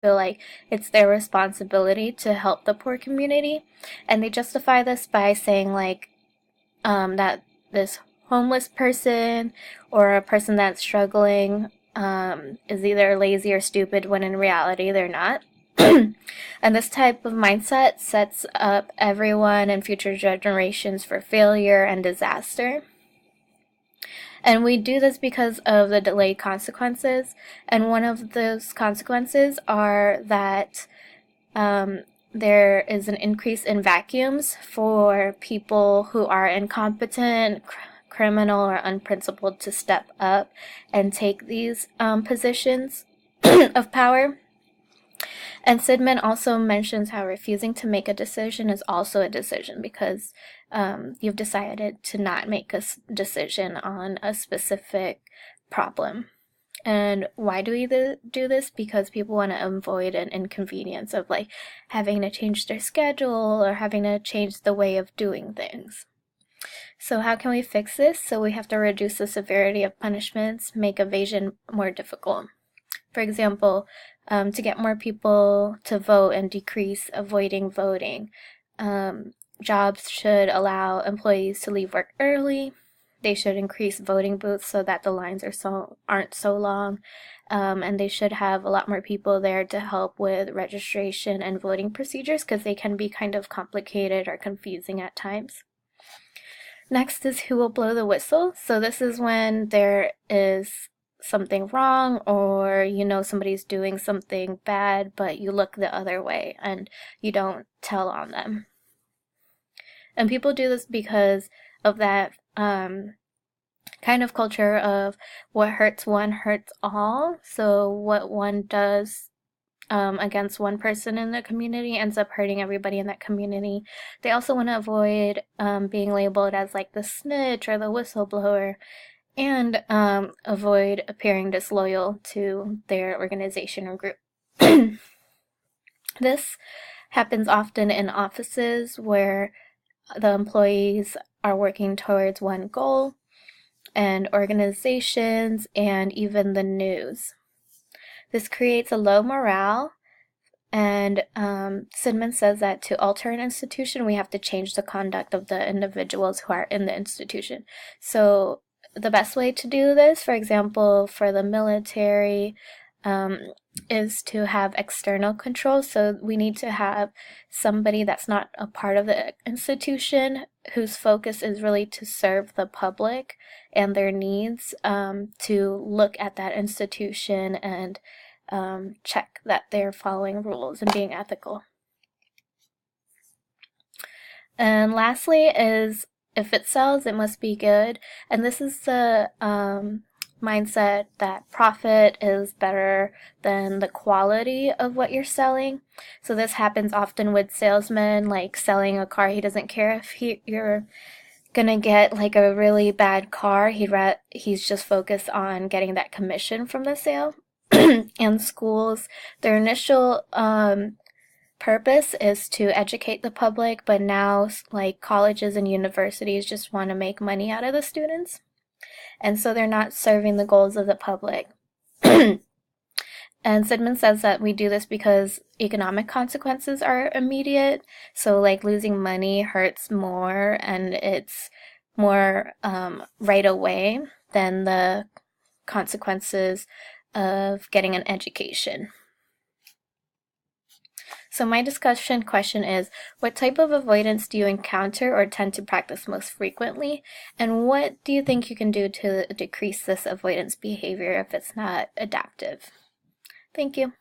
feel like it's their responsibility to help the poor community. And they justify this by saying like that this homeless person or a person that's struggling is either lazy or stupid when in reality they're not. And this type of mindset sets up everyone and future generations for failure and disaster. And we do this because of the delayed consequences. And one of those consequences are that there is an increase in vacuums for people who are incompetent, criminal, or unprincipled to step up and take these positions of power. And Sidman also mentions how refusing to make a decision is also a decision because you've decided to not make a decision on a specific problem. And why do we do this? Because people want to avoid an inconvenience of like having to change their schedule or having to change the way of doing things. So how can we fix this? So we have to reduce the severity of punishments, make evasion more difficult. For example, to get more people to vote and decrease avoiding voting. Jobs should allow employees to leave work early. They should increase voting booths so that the lines aren't so long. And they should have a lot more people there to help with registration and voting procedures because they can be kind of complicated or confusing at times. Next is who will blow the whistle. So this is when there is something wrong or somebody's doing something bad but you look the other way and you don't tell on them. And people do this because of that kind of culture of what hurts one hurts all. So what one does against one person in the community ends up hurting everybody in that community. They also want to avoid being labeled as like the snitch or the whistleblower, and avoid appearing disloyal to their organization or group. This happens often in offices where the employees are working towards one goal, and organizations, and even the news. This creates a low morale, and Sidman says that to alter an institution, we have to change the conduct of the individuals who are in the institution. So the best way to do this, for example, for the military, is to have external control. So we need to have somebody that's not a part of the institution whose focus is really to serve the public and their needs, to look at that institution and check that they're following rules and being ethical. And lastly is, if it sells, it must be good. And this is the mindset that profit is better than the quality of what you're selling. So this happens often with salesmen, like selling a car. He doesn't care if you're gonna get like a really bad car. He's just focused on getting that commission from the sale. And schools, their initial purpose is to educate the public, but now like colleges and universities just want to make money out of the students, and so they're not serving the goals of the public. And Sidman says that we do this because economic consequences are immediate, so like losing money hurts more and it's more right away than the consequences of getting an education. So my discussion question is, what type of avoidance do you encounter or tend to practice most frequently? And what do you think you can do to decrease this avoidance behavior if it's not adaptive? Thank you.